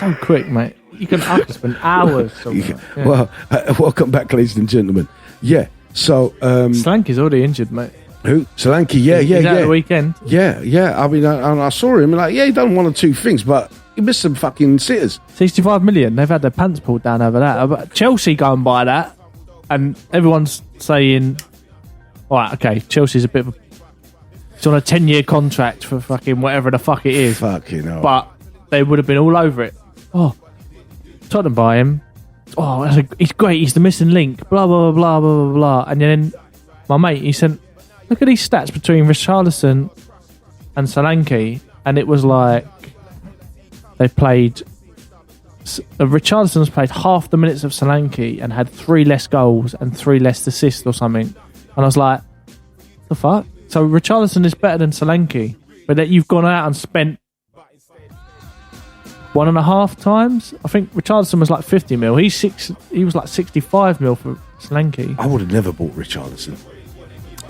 so quick, mate. I could spend hours. Well, welcome back, ladies and gentlemen. Yeah, so... Solanke's already injured, mate. Who? Solanke, yeah. The weekend. Yeah. I mean, I saw him, like, he done one or two things, but he missed some fucking sitters. 65 million. They've had their pants pulled down over that. But Chelsea going by that, and everyone's saying, all right, okay, Chelsea's a bit of a... It's on a 10-year contract for fucking whatever the fuck it is. Fucking hell. But they would have been all over it. Oh, Tottenham buy him. Oh, he's great. He's the missing link. Blah, blah, blah, blah, blah, blah. And then my mate, he sent, look at these stats between Richarlison and Solanke. And it was like they played... Richarlison's played half the minutes of Solanke and had 3 less goals and 3 less assists or something. And I was like, the fuck? So Richarlison is better than Solanke, but that you've gone out and spent 1.5 times. I think Richarlison was like 50 mil. He was like 65 mil for Solanke. I would have never bought Richarlison.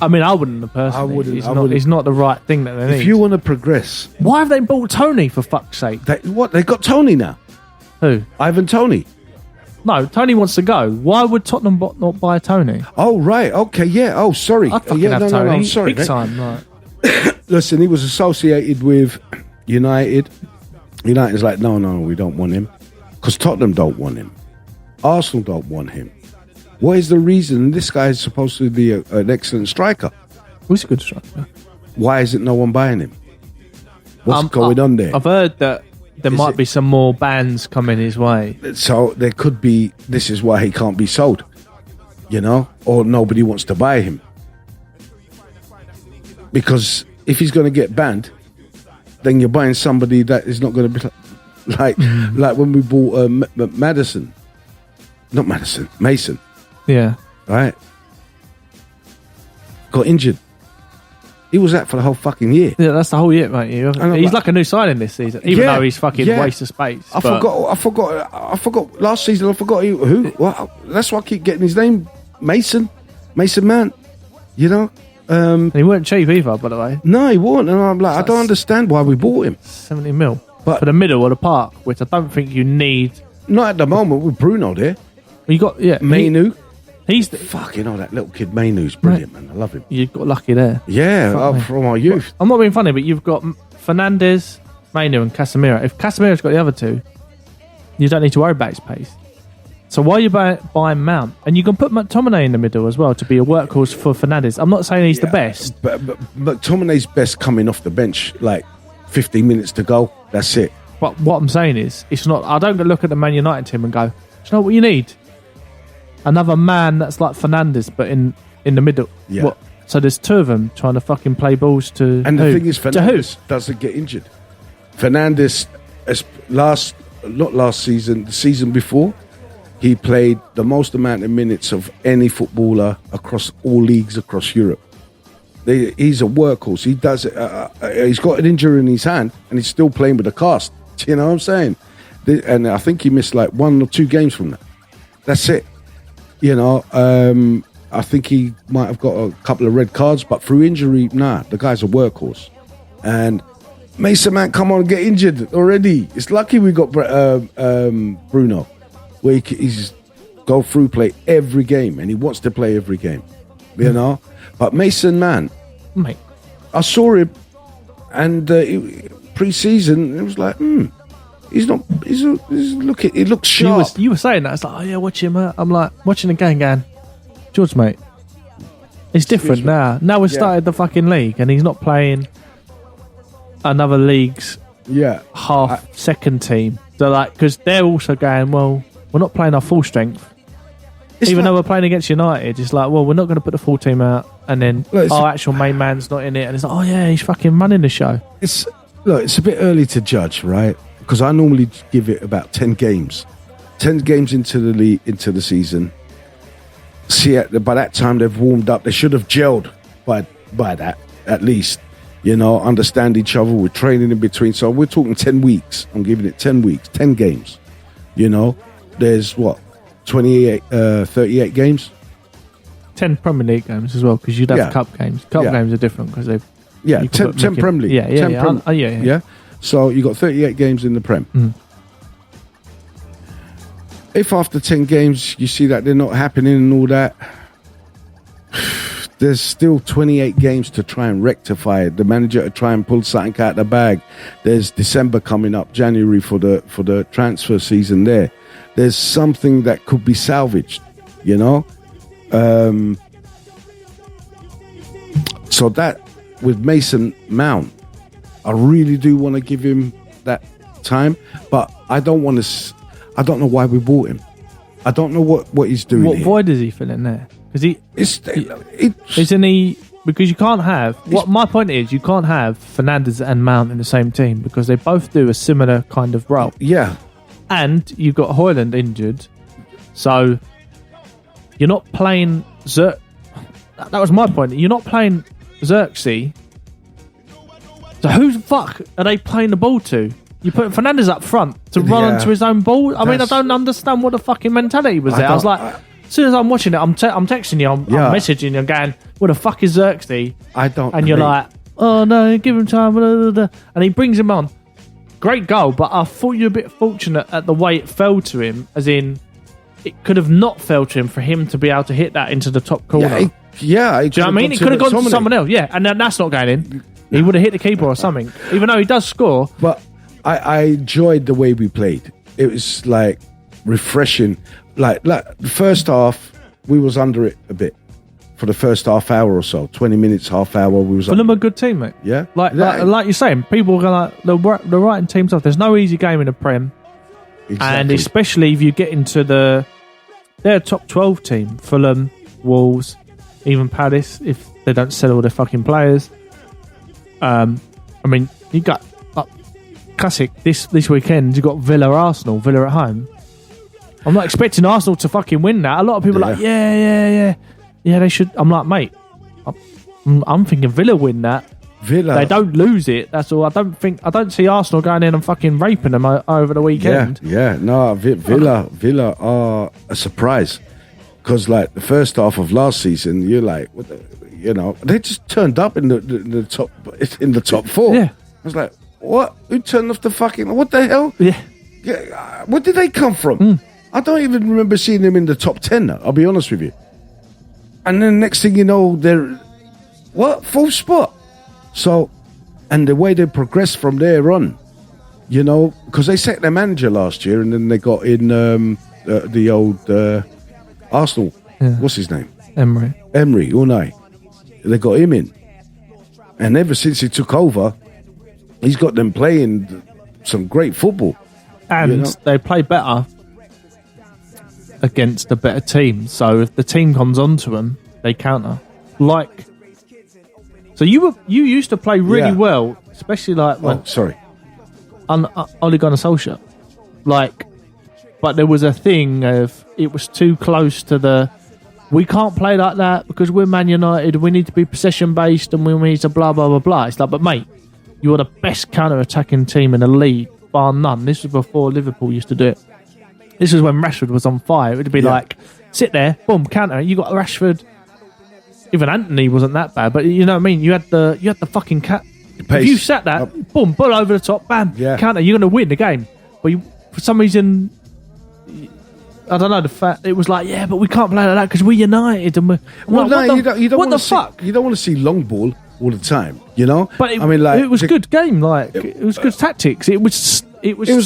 I mean, I wouldn't have personally. I wouldn't. He's not the right thing that they need. If you want to progress, why have they bought Tony for fuck's sake? They got Tony now. Who? Ivan Toney. No, Tony wants to go. Why would Tottenham not buy Tony? Oh, right. Okay, yeah. Oh, sorry. I'd fucking have Tony. No, I'm sorry. Big time, right. Listen, he was associated with United. United's like, no, we don't want him. Because Tottenham don't want him. Arsenal don't want him. What is the reason? This guy is supposed to be an excellent striker. Who's a good striker? Why isn't no one buying him? What's going on there? I've heard that there might be some more bans coming his way. So there could be, this is why he can't be sold, or nobody wants to buy him. Because if he's going to get banned, then you're buying somebody that is not going to be like when we bought Mason. Yeah. Right? Got injured. He was out for the whole fucking year. Yeah, that's the whole year, mate. He's like a new signing this season, even though he's fucking waste of space. I forgot. Last season, I forgot who. Well, that's why I keep getting his name. Mason Mount. And he weren't cheap either, by the way. No, he wasn't. And I'm like, I don't understand why we bought him. 70 mil. But for the middle of the park, which I don't think you need. Not at the moment with Bruno there. You got, Mainu. He's fucking that little kid Mainu's brilliant, man. I love him. You got lucky there. Yeah, from our youth. I'm not being funny, but you've got Fernandes, Mainu, and Casemiro. If Casemiro's got the other two, you don't need to worry about his pace. So why are you buying Mount? And you can put McTominay in the middle as well to be a workhorse for Fernandes. I'm not saying he's the best. But McTominay's best coming off the bench, like 15 minutes to go. That's it. But what I'm saying is, it's not. I don't look at the Man United team and go, do you know what you need? Another man that's like Fernandes, but in the middle. Yeah. So there's 2 of them trying to fucking play balls to. And the thing is, Fernandes doesn't get injured. Fernandes, not last season, the season before, he played the most amount of minutes of any footballer across all leagues across Europe. He's a workhorse. He does it. He's got an injury in his hand, and he's still playing with a cast. Do you know what I'm saying? And I think he missed like 1 or 2 games from that. That's it. I think he might have got a couple of red cards, but through injury, the guy's a workhorse. And Mason Mount, come on, get injured already. It's lucky we got Bruno, where he's go through play every game, and he wants to play every game, But Mason Mount, mate, I saw him, and pre-season, it was like, He's not. He looks sharp. You were saying that. It's like, oh yeah, watch him. I'm like watching the game, going, George, mate, it's different now. Now we've started the fucking league, and he's not playing another league's second team. So like, because they're also going, well, we're not playing our full strength. Even though we're playing against United, it's like, well, we're not going to put the full team out, and then our actual main man's not in it, and it's like, oh yeah, he's fucking running the show. It's a bit early to judge, right? Because I normally give it about 10 games. 10 games into the season. See, by that time they've warmed up. They should have gelled by that, at least. Understand each other. We're training in between. So we're talking 10 weeks. I'm giving it 10 weeks, 10 games. There's 38 games? 10 Premier League games as well, because you'd have cup games. Cup games are different because they've... 10 Premier League. Yeah. So you got 38 games in the Prem. if after 10 games you see that they're not happening and all that, there's still 28 games to try and rectify it. The manager to try and pull something out of the bag. There's December coming up, January for the transfer season there. There's something that could be salvaged, you know? So that, with Mason Mount, I really do want to give him that time, but I don't want to. I don't know why we bought him. I don't know what he's doing. What here. void does he fill in there? Because isn't he? Because you can't have. What my point is, you can't have Fernandes and Mount in the same team because they both do a similar kind of role. Yeah, and you've got Højlund injured, so you're not playing That was my point. You're not playing Xerxes. So who the fuck are they playing the ball to? You put Fernandes up front to run onto his own ball. I mean, I don't understand what the fucking mentality was there. I was like, as soon as I'm watching it, I'm texting you, I'm messaging you, I'm going, what the fuck is Xerxes? I don't. And you're like, oh no, give him time. Blah, blah, blah. And he brings him on. Great goal, but I thought you were a bit fortunate at the way it fell to him, as in, it could have not fell to him for him to be able to hit that into the top corner. Do you know what I mean? It could have gone to someone else. Yeah, and that's not going in. He would have hit the keeper or something, even though he does score. But I enjoyed the way we played. It was like refreshing. Like the first half, we was under it a bit for the first half hour or so. 20 minutes, half hour. We was. For them, a good team, mate. Yeah, like you're saying, people are gonna they're writing teams off. There's no easy game in the Prem, exactly. And especially if you get into their top 12 team, Fulham, Wolves, even Palace, if they don't sell all their fucking players. I mean, you got classic this weekend. You got Arsenal, Villa at home. I'm not expecting Arsenal to fucking win that. A lot of people are like, yeah, they should. I'm like, mate, I'm thinking Villa win that. Villa, they don't lose it. That's all. I don't see Arsenal going in and fucking raping them over the weekend. Yeah. No, Villa are a surprise because like the first half of last season, you're like, what the, you know, they just turned up in the top four. Yeah, I was like, what? Who turned off the fucking? What the hell? Yeah. Where did they come from? I don't even remember seeing them in the top 10. Now, I'll be honest with you. And then next thing you know, they're fourth spot. So, and the way they progressed from there on, you know, because they sacked their manager last year, and then they got in the old Arsenal. Yeah. What's his name? Emery, Unai. They got him in, and ever since he took over, he's got them playing some great football. And they play better against the better team. So if the team comes onto them, they counter. Like, so you used to play really well, especially like when Ole Gunnar Solskjaer. Like, but there was a thing of it was too close to we can't play like that because we're Man United. We need to be possession based and we need to blah blah blah blah. It's like, but mate, you're the best counter-attacking team in the league, bar none. This was before Liverpool used to do it. This was when Rashford was on fire. It would be like, sit there, boom, counter. You got Rashford. Even Anthony wasn't that bad, but you know what I mean. You had the fucking cat. If you sat that, boom, ball over the top, bam, counter. You're going to win the game. But for some reason, I don't know. The fact it was like, but we can't play like that because we're United. And you don't what the fuck? Fuck? You don't want to see long ball all the time, you know. But it was good game. Like it was good tactics. It was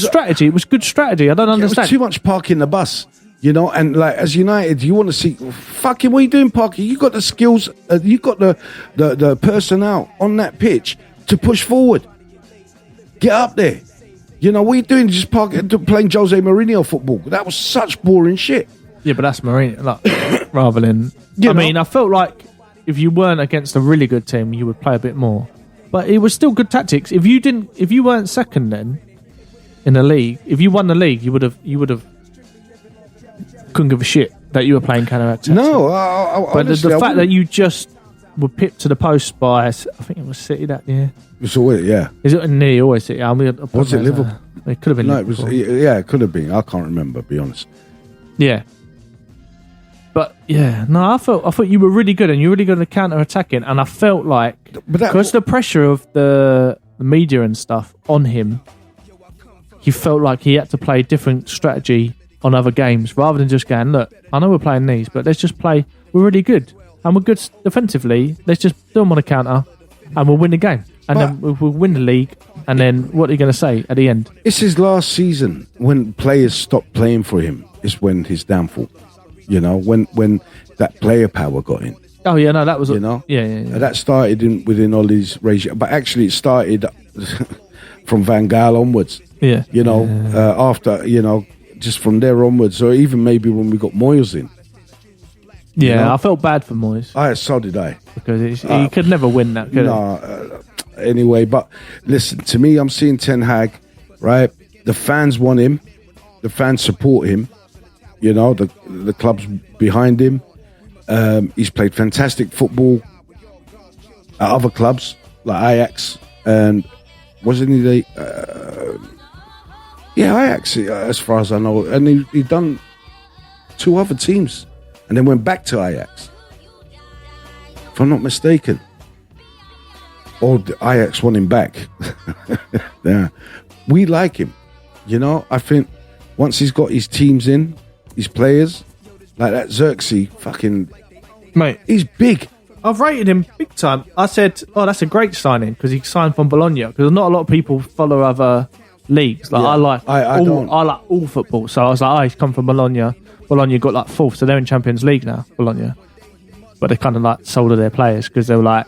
strategy. It was good strategy. I don't understand. It was too much parking the bus, you know. And like as United, you want to see fucking what are you doing, Parker? You got the skills. You got the personnel on that pitch to push forward. Get up there. You know what are you doing? Just playing Jose Mourinho football. That was such boring shit. Yeah, but that's Mourinho. Like, rather than I mean, I felt like if you weren't against a really good team, you would play a bit more. But it was still good tactics. If you weren't second then in the league, if you won the league, you would have couldn't give a shit that you were playing counter-attack. No, but honestly, the fact that you just were pipped to the post by, I think it was City that year. It's always, Is it nearly always City? Was it Liverpool? It could have been. No, Liverpool. it could have been. I can't remember, to be honest. Yeah. But I thought you were really good, and you were really good at counter-attacking, and I felt like because the pressure of the media and stuff on him, he felt like he had to play different strategy on other games rather than just going, look, I know we're playing these, but let's just play. We're really good and we're good defensively. Let's just do them on a counter and we'll win the game. And then we'll win the league. And then what are you going to say at the end? It's his last season. When players stopped playing for him is when his downfall. You know, when that player power got in. Oh, yeah, no, that was... You know? Yeah. That started within Ollie's regime. But actually it started from Van Gaal onwards. Yeah. You know, after, you know, just from there onwards. Or even maybe when we got Moyes in. Yeah, you know? I felt bad for Moyes. So did I. Because he could never win that, could he? Anyway, but listen, to me, I'm seeing Ten Hag, right? The fans want him. The fans support him. You know, the club's behind him. He's played fantastic football at other clubs like Ajax, and wasn't he Ajax as far as I know, and he done 2 other teams and then went back to Ajax, if I'm not mistaken, or the Ajax won him back. Yeah, we like him. You know, I think once he's got his teams in, his players. Like that Xerxes, fucking... Mate. He's big. I've rated him big time. I said, that's a great signing because he signed from Bologna. Because not a lot of people follow other leagues. Like I like all football. So I was like, he's come from Bologna. Bologna got like 4th. So they're in Champions League now, Bologna. But they kind of like sold all their players because they were like,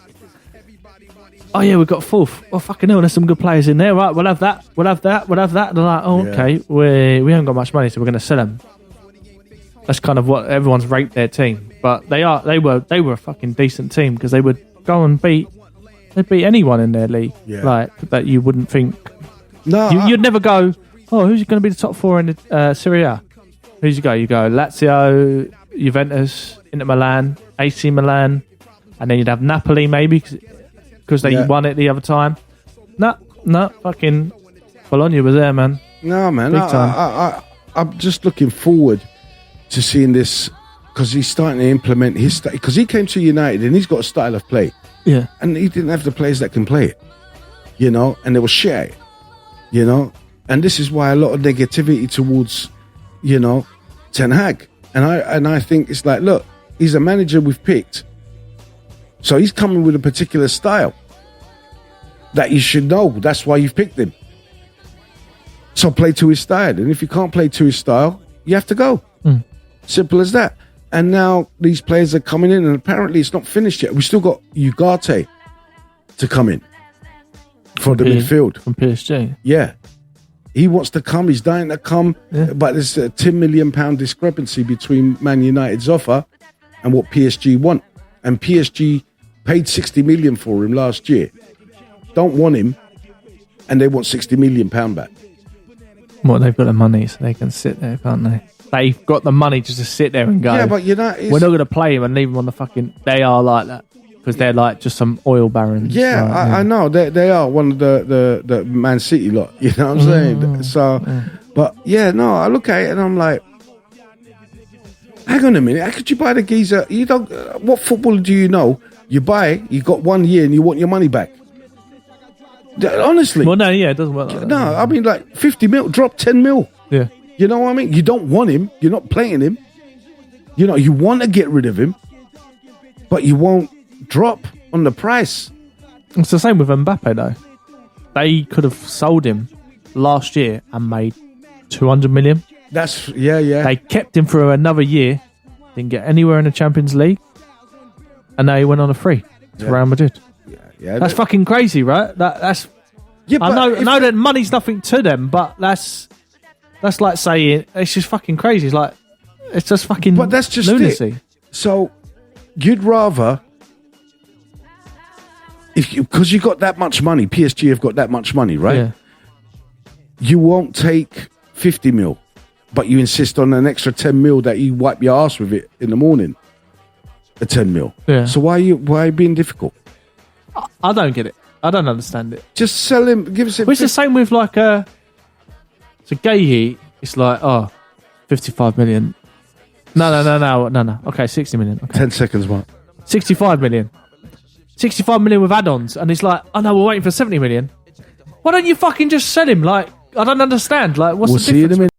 oh yeah, we've got 4th. Oh fucking hell, there's some good players in there. Right, we'll have that. We'll have that. We'll have that. And they're like, okay, we haven't got much money, so we're going to sell them. That's kind of what everyone's rated their team, but they were a fucking decent team because they would go and beat anyone in their league, like that you wouldn't think. No, you'd never go. Oh, who's going to be the top 4 in the Serie A? Who's you go? You go Lazio, Juventus, Inter Milan, AC Milan, and then you'd have Napoli maybe because they won it the other time. No, fucking Bologna was there, man. No, man, big time. I'm just looking forward to seeing this because he's starting to implement his style. Because he came to United and he's got a style of play. Yeah. And he didn't have the players that can play it, you know, and they were shit, you know. And this is why a lot of negativity towards, you know, Ten Hag. And I think it's like, look, he's a manager we've picked. So he's coming with a particular style that you should know. That's why you've picked him. So play to his style. And if you can't play to his style, you have to go. Simple as that. And now these players are coming in and apparently it's not finished yet. We've still got Ugarte to come in for the midfield. From PSG. Yeah. He wants to come. He's dying to come. Yeah. But there's a £10 million discrepancy between Man United's offer and what PSG want. And PSG paid 60 million for him last year. Don't want him. And they want 60 million pound back. Well, they've got the money, so they can sit there, can't they? They've got the money just to sit there and go, yeah, but you know, we're not going to play him and leave him on the fucking... They are like that. Because they're like just some oil barons. Yeah, like, I know. They are one of the Man City lot. You know what I'm saying? So, but yeah, no, I look at it and I'm like, hang on a minute. How could you buy the geezer? You don't... what football do you know? You buy, you got 1 year and you want your money back. Honestly. Well, no, yeah, it doesn't work like that. No, I mean, like 50 mil, drop 10 mil. Yeah. You know what I mean? You don't want him. You're not playing him. You know, you want to get rid of him, but you won't drop on the price. It's the same with Mbappe, though. They could have sold him last year and made 200 million. That's, yeah. They kept him for another year, didn't get anywhere in the Champions League, and now he went on a free to Real Madrid. Yeah. That's fucking crazy, right? That's. Yeah, I know that money's nothing to them, but that's like saying it's just fucking crazy. It's just fucking. But that's just lunacy. It. So you'd rather, because you got that much money, PSG have got that much money, right? Yeah. You won't take 50 mil, but you insist on an extra 10 mil that you wipe your ass with it in the morning. A 10 mil. Yeah. So why are you being difficult? I don't get it. I don't understand it. Just sell him. Give us. It's the same with like a. It's a gay heat. It's like 55 million. No. Okay, 60 million. Okay. 10 seconds, Mark. 65 million. 65 million with add-ons, and it's like, oh no, we're waiting for 70 million. Why don't you fucking just sell him? Like, I don't understand. Like, what's the difference?